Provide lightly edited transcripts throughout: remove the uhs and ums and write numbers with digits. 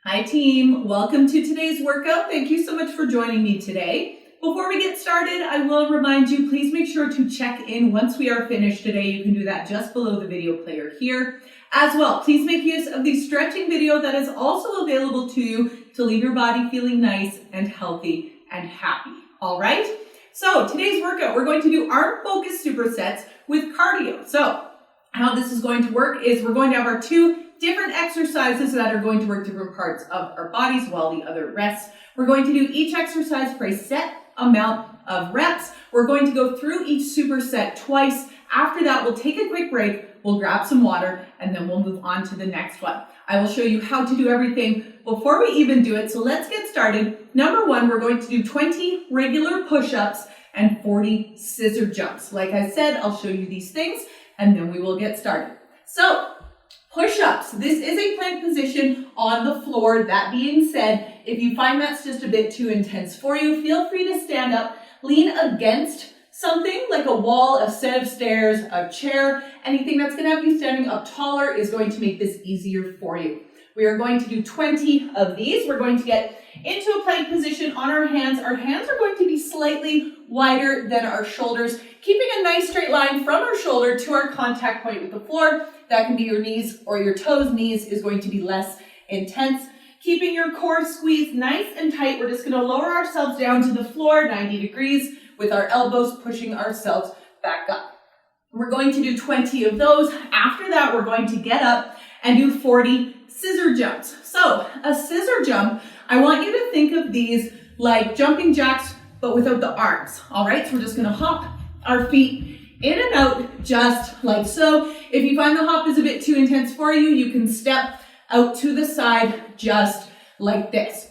Hi team, welcome to today's workout. Thank you so much for joining me today. Before we get started, I will remind you, please make sure to check in once we are finished today. You can do that just below the video player here. As well, please make use of the stretching video that is also available to you to leave your body feeling nice and healthy and happy. All right? So today's workout, we're going to do arm focused supersets with cardio. So how this is going to work is we're going to have our two different exercises that are going to work different parts of our bodies while the other rests. We're going to do each exercise for a set amount of reps. We're going to go through each superset twice. After that, we'll take a quick break, we'll grab some water, and then we'll move on to the next one. I will show you how to do everything before we even do it. So let's get started. Number one, we're going to do 20 regular push-ups and 40 scissor jumps. Like I said, I'll show you these things and then we will get started. So push-ups. This is a plank position on the floor. That being said, if you find that's just a bit too intense for you, feel free to stand up, lean against something like a wall, a set of stairs, a chair. Anything that's going to have you standing up taller is going to make this easier for you. We are going to do 20 of these. We're going to get into a plank position on our hands. Our hands are going to be slightly wider than our shoulders, keeping a nice straight line from our shoulder to our contact point with the floor. That can be your knees or your toes. Knees is going to be less intense. Keeping your core squeezed nice and tight. We're just going to lower ourselves down to the floor, 90 degrees, with our elbows pushing ourselves back up. We're going to do 20 of those. After that, we're going to get up and do 40 scissor jumps. So a scissor jump, I want you to think of these like jumping jacks, but without the arms. All right, so we're just going to hop our feet in and out just like so. If you find the hop is a bit too intense for you, you can step out to the side just like this.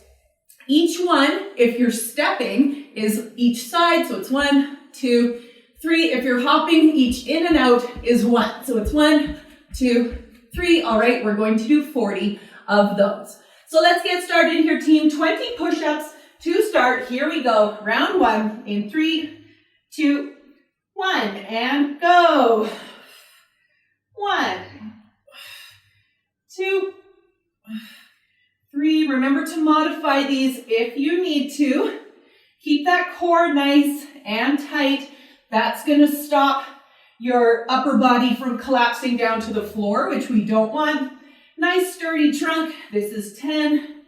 Each one, if you're stepping, is each side. So it's 1, 2, 3. If you're hopping, each in and out is 1. So it's 1, 2, 3. All right, we're going to do 40 of those. So let's get started here, team. 20 push-ups to start. Here we go. Round 1 in 3, 2, 1, and go. 1, 2, 3. Remember to modify these if you need to. Keep that core nice and tight. That's going to stop your upper body from collapsing down to the floor, which we don't want. Nice sturdy trunk. This is 10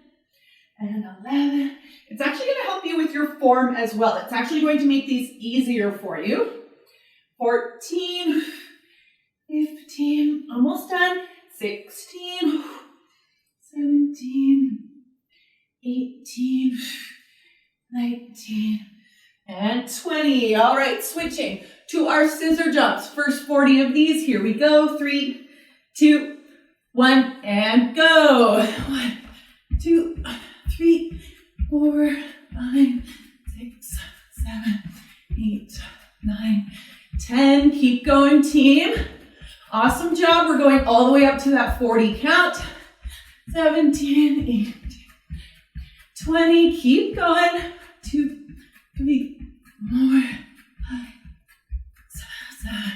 and 11. It's actually going to help you with your form as well. It's actually going to make these easier for you. 14, 15, almost done. 16, 17, 18, 19, and 20. All right, switching to our scissor jumps. First 40 of these. Here we go. 3, 2, 1, and go. 1, 2, 3, 4, 5, 6, 7, 8, 9, 10. Keep going, team. Awesome job. We're going all the way up to that 40 count. 17, 18, 20. Keep going. 2, 3, 4, 5, 6, 7,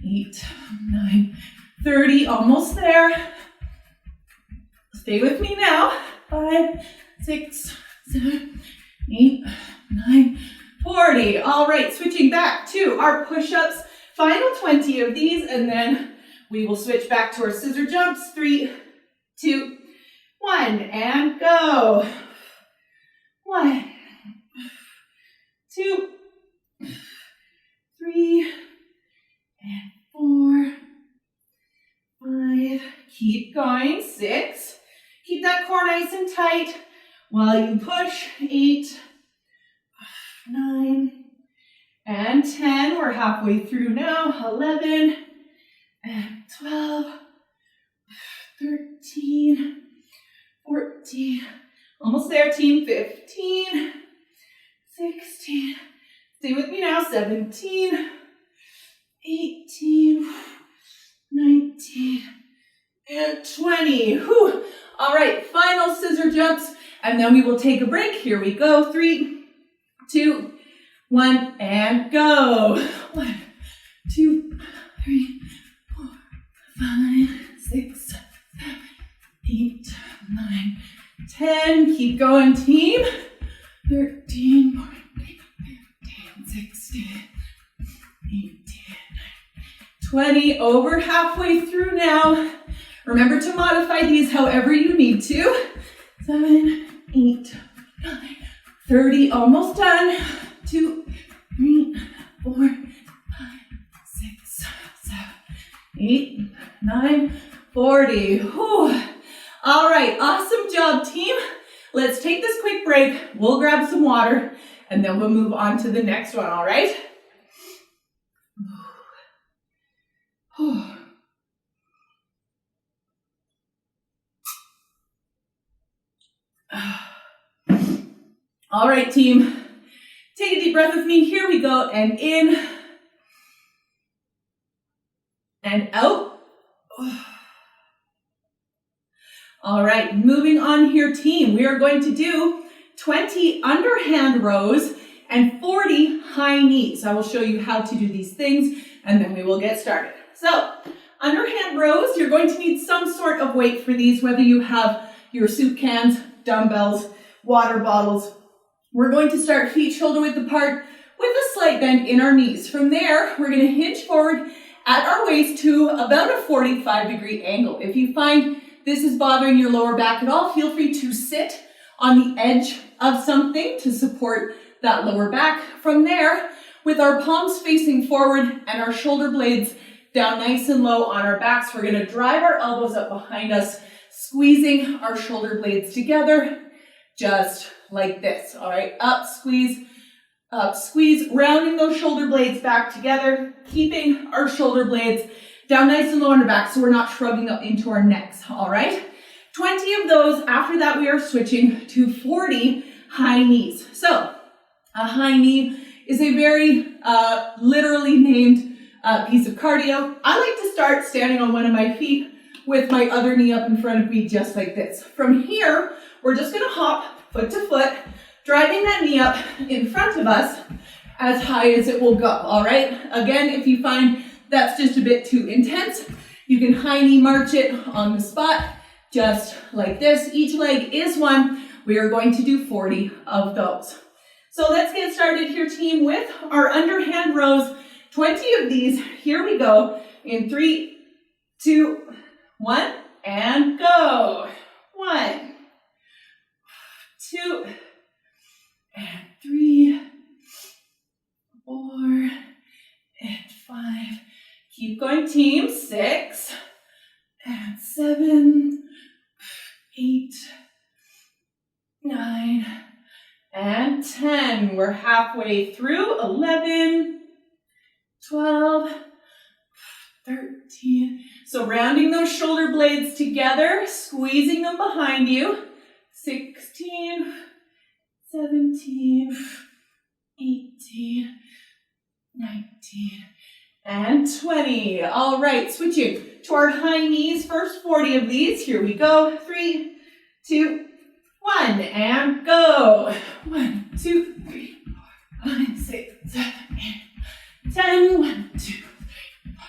8, 9, 30. Almost there. Stay with me now. 5, 6, 7, 8, 9, 40. All right, switching back to our push-ups. Final 20 of these, and then we will switch back to our scissor jumps. 3, 2, 1, and go. 1, 2, 3, and 4, 5. Keep going. 6. Keep that core nice and tight while you push. 8, 9, and 10. We're halfway through now. 11, and 12, 13, 14. Almost there, team. 15, 16. Stay with me now. 17, 18, 19, and 20. Whew. All right, final scissor jumps, and then we will take a break. Here we go. 3, 2, 1, and go. 1, 2, 3, 4, 5, 6, 7, 8, 9, 10, keep going team. 13, 14, 15, 16, 18, 20, over halfway through now. Remember to modify these however you need to. 7, 8, 9, 30, almost done. 2, 3, 4, 5, 6, 7, 8, 9, 40. Whew. All right, awesome job, team. Let's take this quick break. We'll grab some water and then we'll move on to the next one, all right? All right, team. Take a deep breath with me. Here we go. And in and out. All right, moving on here, team. We are going to do 20 underhand rows and 40 high knees. I will show you how to do these things and then we will get started. So, underhand rows, you're going to need some sort of weight for these, whether you have your soup cans, dumbbells, water bottles. We're going to start feet shoulder width apart with a slight bend in our knees. From there, we're going to hinge forward at our waist to about a 45-degree angle. If you find this is bothering your lower back at all, feel free to sit on the edge of something to support that lower back. From there, with our palms facing forward and our shoulder blades down nice and low on our backs, we're going to drive our elbows up behind us, squeezing our shoulder blades together, just like this. All right, up, squeeze, rounding those shoulder blades back together, keeping our shoulder blades down nice and low on our back so we're not shrugging up into our necks, all right? 20 of those. After that, we are switching to 40 high knees. So a high knee is a very literally named piece of cardio. I like to start standing on one of my feet with my other knee up in front of me just like this. From here, we're just gonna hop foot to foot, driving that knee up in front of us as high as it will go, all right? Again, if you find that's just a bit too intense, you can high knee march it on the spot, just like this. Each leg is one. We are going to do 40 of those. So let's get started here, team, with our underhand rows. 20 of these. Here we go. In 3, 2, 1, and go. 1, 2, and 3, 4, and 5. Keep going, team. 6, and 7, 8, 9, and 10. We're halfway through. 11, 12, 13. So rounding those shoulder blades together, squeezing them behind you. 16, 17, 18, 19, and 20. All right, switching to our high knees. First 40 of these. Here we go. 3, 2, 1, and go. 1, 2, 3, 4, 5, 6, 7, 8, 10. 1, 2, 3, 4,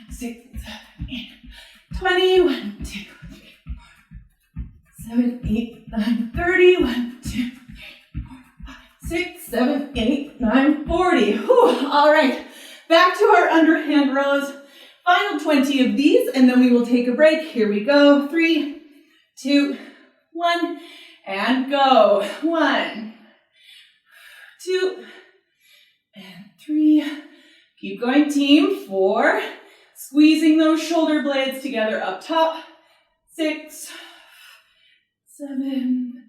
5, 6, 7, 8, 20. 1, 2, 3, 4, 7, 8, 9, 30. 1, 2, 3, 4, 5, 6, 7, 8, 9, 40. Whew. All right, back to our underhand rows. Final 20 of these, and then we will take a break. Here we go. 3, 2, 1, and go. 1, 2, and 3. Keep going, team. 4. Squeezing those shoulder blades together up top. 6, 7,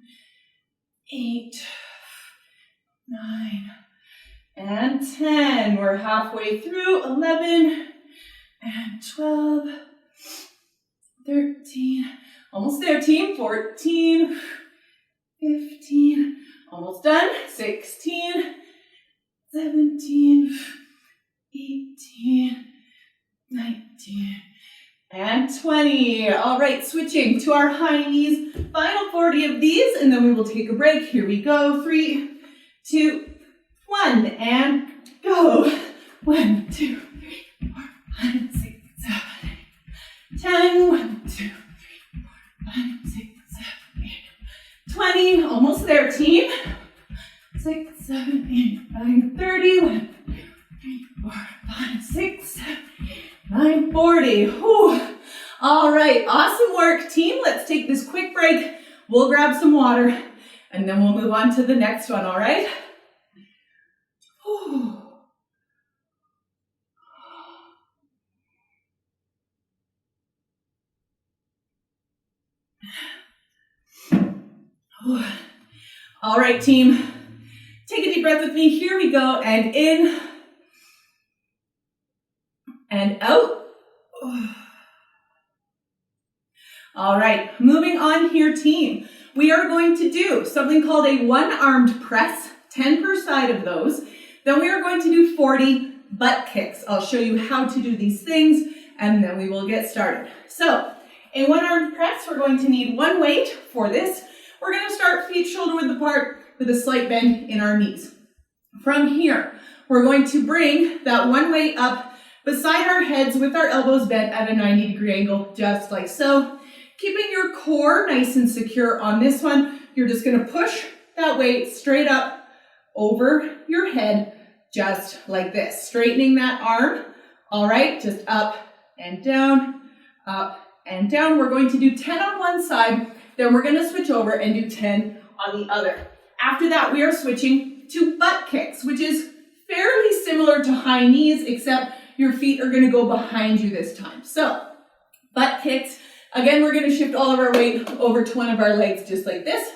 8, 9, and 10. We're halfway through. 11, and 12, 13. Almost there, team. 14, 15. Almost done. 16, 17, 18, 19, and 20. All right, switching to our high knees. Final 40 of these, and then we will take a break. Here we go. 3, 2, 1, and go. 1, 2, 3, 4, 5, 6, 7, 8, 10. 1, 2, 3, 4, 5, 6, 7, 20, almost there, team. 6, 7, 8, 9, 30. 1, 2, 3, 4, 5, 6, 7, 8, 9, 40. Whew. All right, awesome work, team. Let's take this quick break. We'll grab some water, and then we'll move on to the next one, all right? Whew. All right, team. Take a deep breath with me. Here we go. And in and out. All right, moving on here, team. We are going to do something called a one-armed press, 10 per side of those. Then we are going to do 40 butt kicks. I'll show you how to do these things, and then we will get started. So, a one-armed press, we're going to need one weight for this. We're going to start feet shoulder width apart with a slight bend in our knees. From here, we're going to bring that one weight up beside our heads with our elbows bent at a 90-degree angle, just like so. Keeping your core nice and secure on this one, you're just going to push that weight straight up over your head, just like this. Straightening that arm, all right, just up and down, up and down. We're going to do 10 on one side, then we're going to switch over and do 10 on the other. After that, we are switching to butt kicks, which is fairly similar to high knees, except your feet are going to go behind you this time. So, butt kicks. Again, we're going to shift all of our weight over to one of our legs just like this.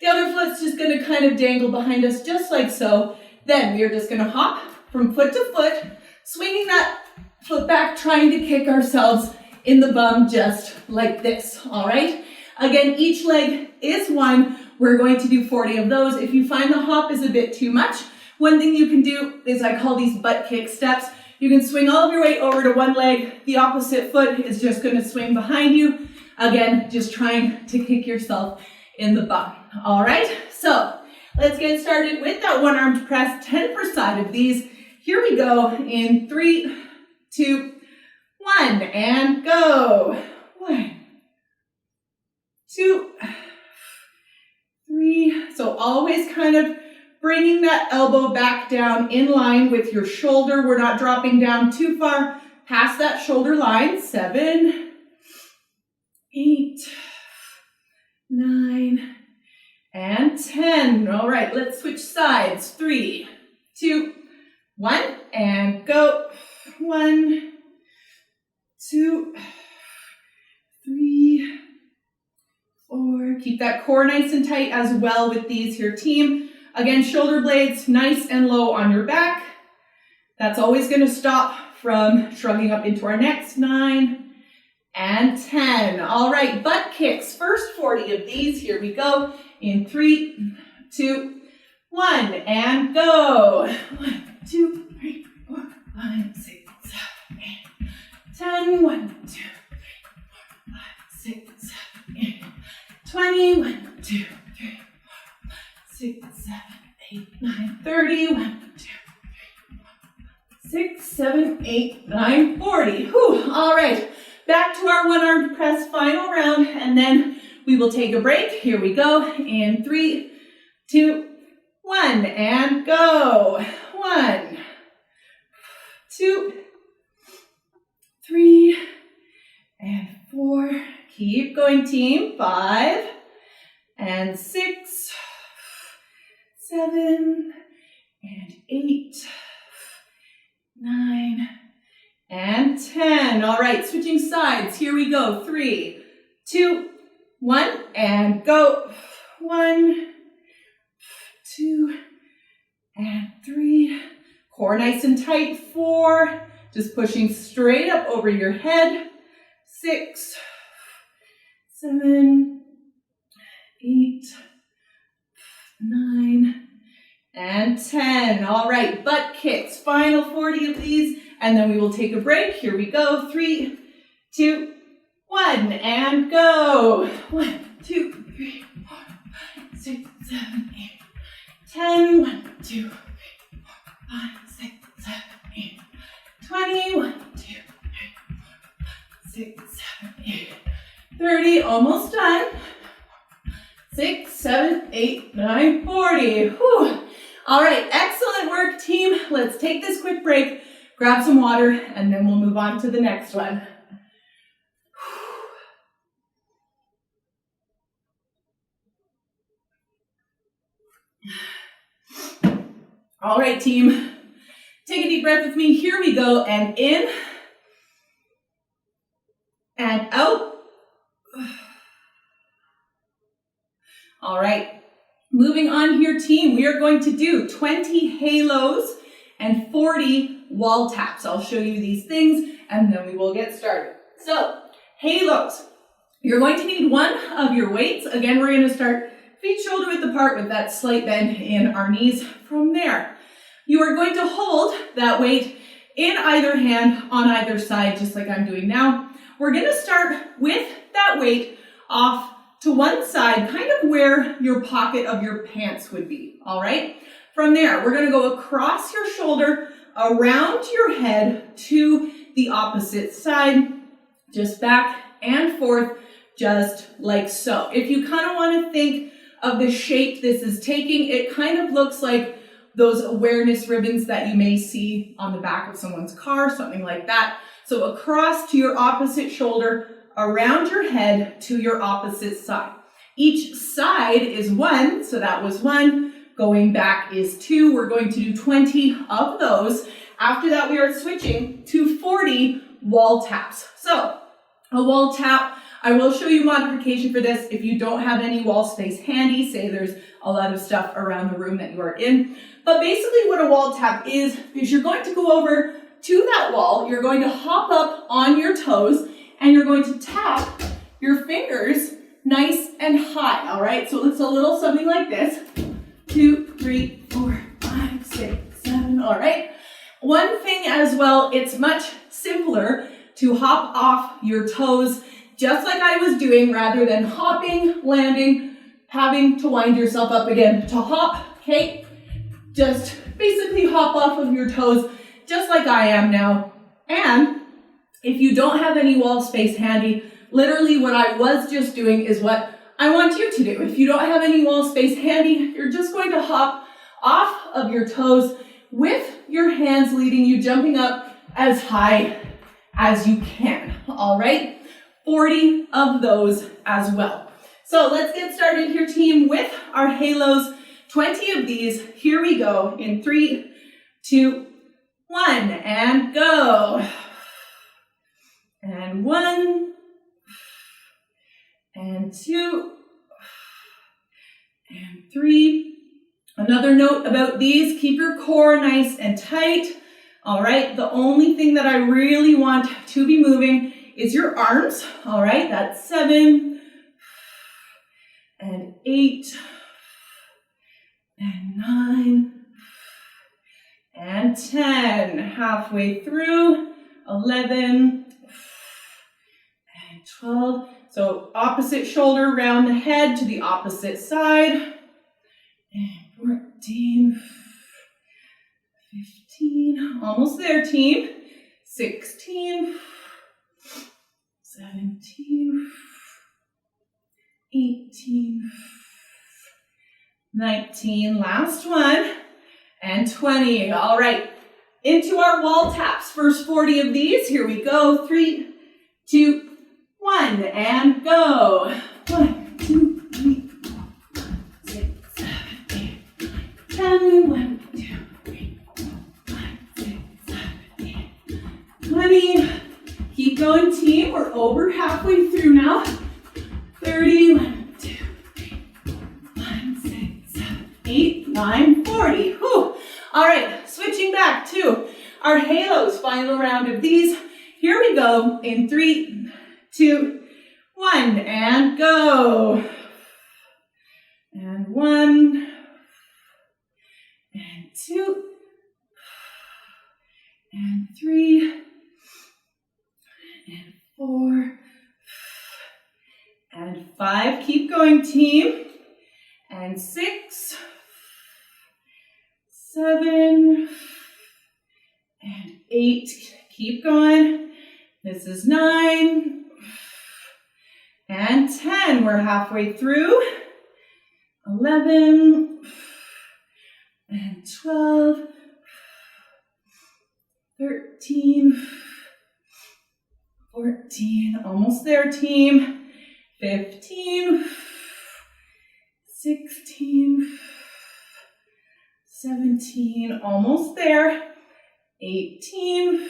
The other foot's just going to kind of dangle behind us just like so. Then we are just going to hop from foot to foot, swinging that foot back, trying to kick ourselves in the bum just like this, all right? Again, each leg is one. We're going to do 40 of those. If you find the hop is a bit too much, one thing you can do is I call these butt kick steps. You can swing all of your weight over to one leg. The opposite foot is just going to swing behind you. Again, just trying to kick yourself in the bum. All right, so let's get started with that one-armed press, 10 per side of these. Here we go in 3, 2, 1, and go. 1, 2, 3. So always kind of bringing that elbow back down in line with your shoulder. We're not dropping down too far past that shoulder line. 7, 8, 9, and 10. All right, let's switch sides. 3, 2, 1, and go. 1, 2, 3, 4. Keep that core nice and tight as well with these here, team. Again, shoulder blades nice and low on your back. That's always going to stop from shrugging up into our necks. 9 and 10. All right, butt kicks. First 40 of these. Here we go. In 3, 2, 1, and go. 1, 2, 3, 4, 5, 6, 7, 8, 10. 1, 2, 3, 4, 5, 6, 7, 8, 20. 1, 2, 3, 4, 6, 7, 8, 9, 30. 1, 2, 3, 4, 6, 7, 8, 9, 40. Whew. All right, back to our one-armed press, final round, and then we will take a break. Here we go. In 3, 2, 1, and go. 1, 2, 3, and 4. Keep going, team. 5, and 6, 7, and 8, 9, and 10. All right, switching sides. Here we go. 3, 2, 1, and go. 1, 2, and 3. Core nice and tight. 4, just pushing straight up over your head. 6, 7, 8, 9, and 10. All right, butt kicks. Final 40 of these, and then we will take a break. Here we go. 3, 2, 1, and go. 1, 2, 3, 4, 5, 6, 7, 8, 10. 1, 2, 3, 4, 5, 6, 7, 8, 20. 1, 2, 3, 4, 5, 6, 7, 8, 30. Almost done. 6, 6, 7, 8, 9, 40. Whew. All right, excellent work, team. Let's take this quick break, grab some water, and then we'll move on to the next one. All right, team. Take a deep breath with me. Here we go. And in and out. All right. Moving on here, team. We are going to do 20 halos and 40 wall taps. I'll show you these things and then we will get started. So, halos. You're going to need one of your weights. Again, we're going to start feet shoulder width apart with that slight bend in our knees. From there, you are going to hold that weight in either hand on either side, just like I'm doing now. We're going to start with that weight off to one side, kind of where your pocket of your pants would be, all right? From there, we're going to go across your shoulder, around your head to the opposite side, just back and forth, just like so. If you kind of want to think of the shape this is taking, it kind of looks like those awareness ribbons that you may see on the back of someone's car, something like that. So across to your opposite shoulder, around your head to your opposite side. Each side is 1, so that was 1. Going back is 2. We're going to do 20 of those. After that, we are switching to 40 wall taps. So a wall tap, I will show you modification for this. If you don't have any wall space handy, say there's a lot of stuff around the room that you are in. But basically what a wall tap is you're going to go over to that wall, you're going to hop up on your toes, and you're going to tap your fingers nice and high, all right? So it's a little something like this. 2, 3, 4, 5, 6, 7, all right? One thing as well, it's much simpler to hop off your toes just like I was doing rather than hopping, landing, having to wind yourself up again. To hop, okay? Just basically hop off of your toes just like I am now. And if you don't have any wall space handy, literally what I was just doing is what I want you to do. If you don't have any wall space handy, you're just going to hop off of your toes with your hands leading you, jumping up as high as you can, all right? 40 of those as well. So let's get started here, team, with our halos. 20 of these. Here we go in 3, 2, 1, and go. And 1, and 2, and 3. Another note about these, keep your core nice and tight. All right, the only thing that I really want to be moving is your arms. All right, that's 7, and 8, and 9, and 10. Halfway through, 11, and 12. So opposite shoulder around the head to the opposite side. And 14, 15, almost there, team. 16, 17, 18, 19, last one, and 20. All right, into our wall taps. First 40 of these. Here we go. 3, 2, 1, and go. 1, 2, 3, 4, 5, 6, 7, 8, 9, 10. 1, 2, 3, 4, 5, 6, 7, 8, 20. Keep going, team. We're over halfway through now. 30. 1, 2, 3, 4, 5, 6, 7, 8, 9, 40. Whew. All right, switching back to our halos. Final round of these. Here we go in 3, 2, 1, and go. And 1, and 2, and 3, and 4, and 5. Keep going, team. And 6, 7, and 8. Keep going. This is 9, and 10. We're halfway through. 11, and 12, 13, 14, almost there, team. 15, 16, 17, almost there. 18,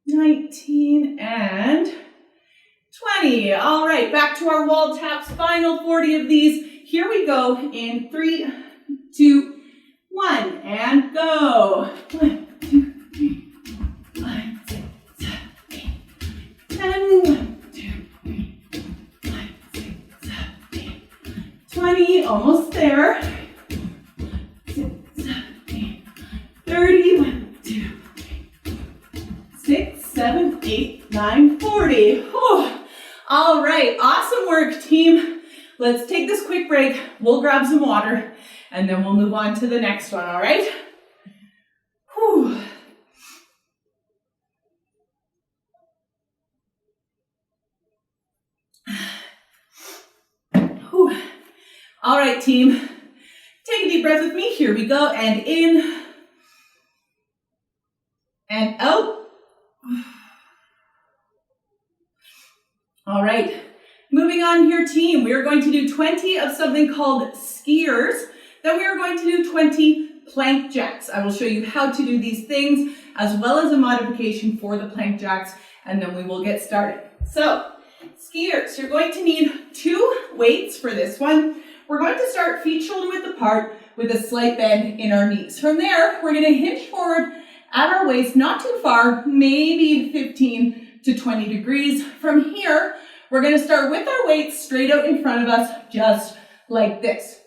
19, and 20. All right, back to our wall taps. Final 40 of these. Here we go in 3, 2, 1, and go. 1, 2, 3, 4, 5, 6, 7, 8, 10. 1, 2, 3, 4, 5, 6, 7, 8, 20. Almost there. 6, 7, 8, 30. 1, 2, 3, 6, 7, 8, 9, 40. Whew. All right, awesome work, team. Let's take this quick break. We'll grab some water, and then we'll move on to the next one, all right? Whew. Whew. All right, team. Take a deep breath with me. Here we go, and in, and out. All right, moving on here, team. We are going to do 20 of something called skiers. Then we are going to do 20 plank jacks. I will show you how to do these things as well as a modification for the plank jacks, and then we will get started. So, skiers, you're going to need 2 weights for this one. We're going to start feet shoulder width apart with a slight bend in our knees. From there, we're going to hinge forward at our waist, not too far, maybe 15 to 20 degrees. From here, we're going to start with our weights straight out in front of us, just like this.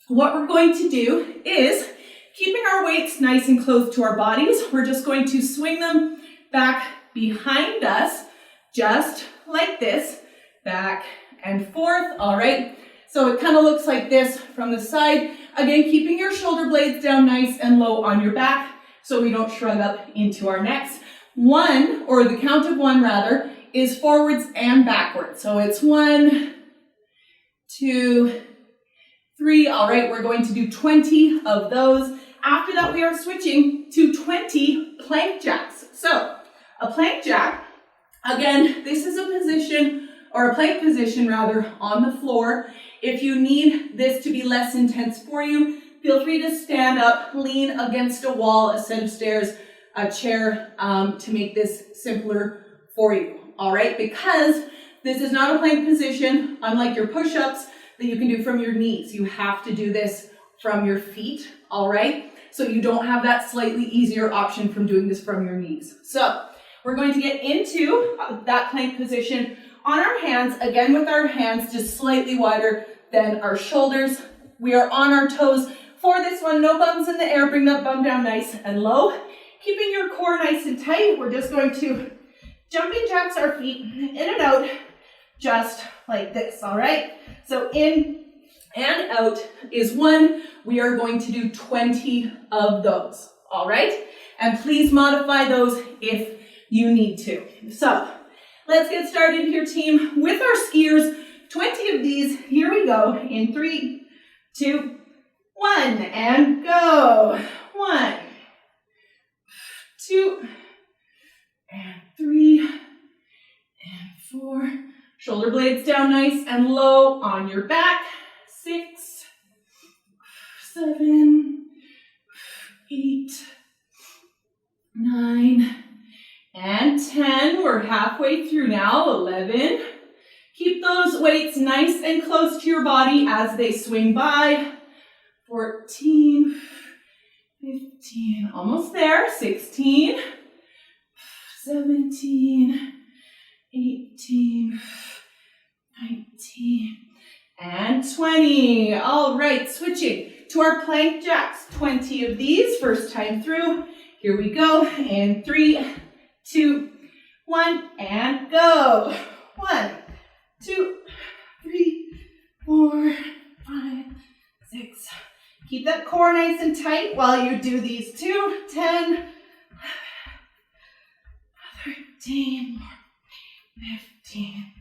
What we're going to do is, keeping our weights nice and close to our bodies, we're just going to swing them back behind us, just like this, back and forth, all right? So it kind of looks like this from the side. Again, keeping your shoulder blades down nice and low on your back so we don't shrug up into our necks. 1, or the count of 1 rather, is forwards and backwards. So it's 1, 2, 3. All right, we're going to do 20 of those. After that, we are switching to 20 plank jacks. So a plank jack, again, this is a position, or a plank position rather, on the floor. If you need this to be less intense for you, feel free to stand up, lean against a wall, a set of stairs, a chair, to make this simpler for you, all right? Because this is not a plank position, unlike your push-ups that you can do from your knees. You have to do this from your feet, all right? So you don't have that slightly easier option from doing this from your knees. So we're going to get into that plank position on our hands, again with our hands just slightly wider than our shoulders. We are on our toes. For this one, no bums in the air, bring that bum down nice and low. Keeping your core nice and tight, we're just going to jumping jacks our feet in and out, just like this, all right? So in and out is 1. We are going to do 20 of those, all right? And please modify those if you need to. So let's get started here, team, with our skiers. 20 of these, here we go, in 3, 2, 1, and go. 1, 2, and 3, and 4. Shoulder blades down nice and low on your back. 6, 7, 8, 9, and 10. We're halfway through now. 11. Keep those weights nice and close to your body as they swing by. 14, 15, almost there. 16, 17, 18, 19, and 20. All right, switching to our plank jacks. 20 of these, first time through. Here we go. In 3, 2, 1, and go. 1, 2, 3, 4, 5, 6. Keep that core nice and tight while you do these 2, 10, 13, 15,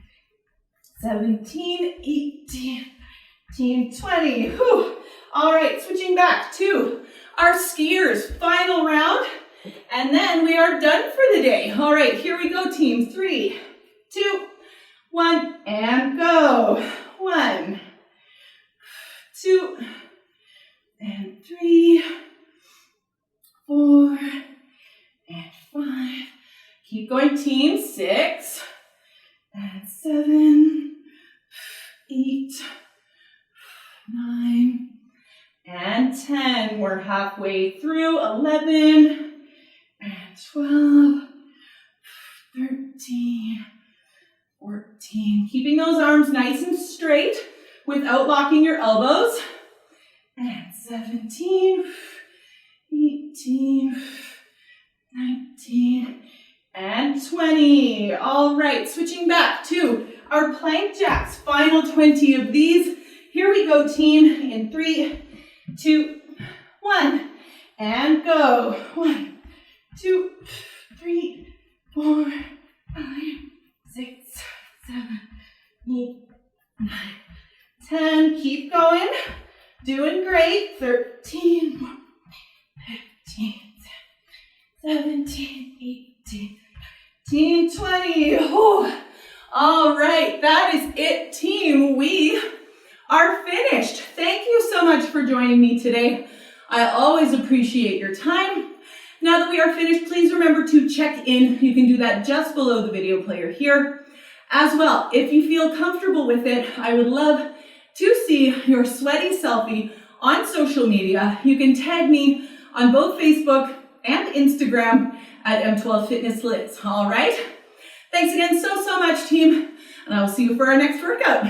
17, 18, Team 20. Whew. All right, switching back to our skiers. Final round. And then we are done for the day. All right, here we go, team. 3, 2, 1, and go. 1, 2, and 3, 4, and 5. Keep going, team. 6, and 7, 8, 9, and 10. We're halfway through. 11, and 12, 13, 14. Keeping those arms nice and straight without locking your elbows. And 17, 18, 19, and 20. All right, switching back to our plank jacks. Final 20 of these. Here we go, team, in 3, 2, 1, and go. 1, 2, 3, 4, 5, 6, 7, 8, 9, 10. Keep going. Doing great. 13, 15, 17, 18, 19, 20. Oh. All right, that is it, team. We are finished. Thank you so much for joining me today. I always appreciate your time. Now that we are finished, please remember to check in. You can do that just below the video player here. As well, if you feel comfortable with it, I would love to see your sweaty selfie on social media. You can tag me on both Facebook and Instagram at M12 Fitness Liz. All right? Thanks again so much, team, and I will see you for our next workout.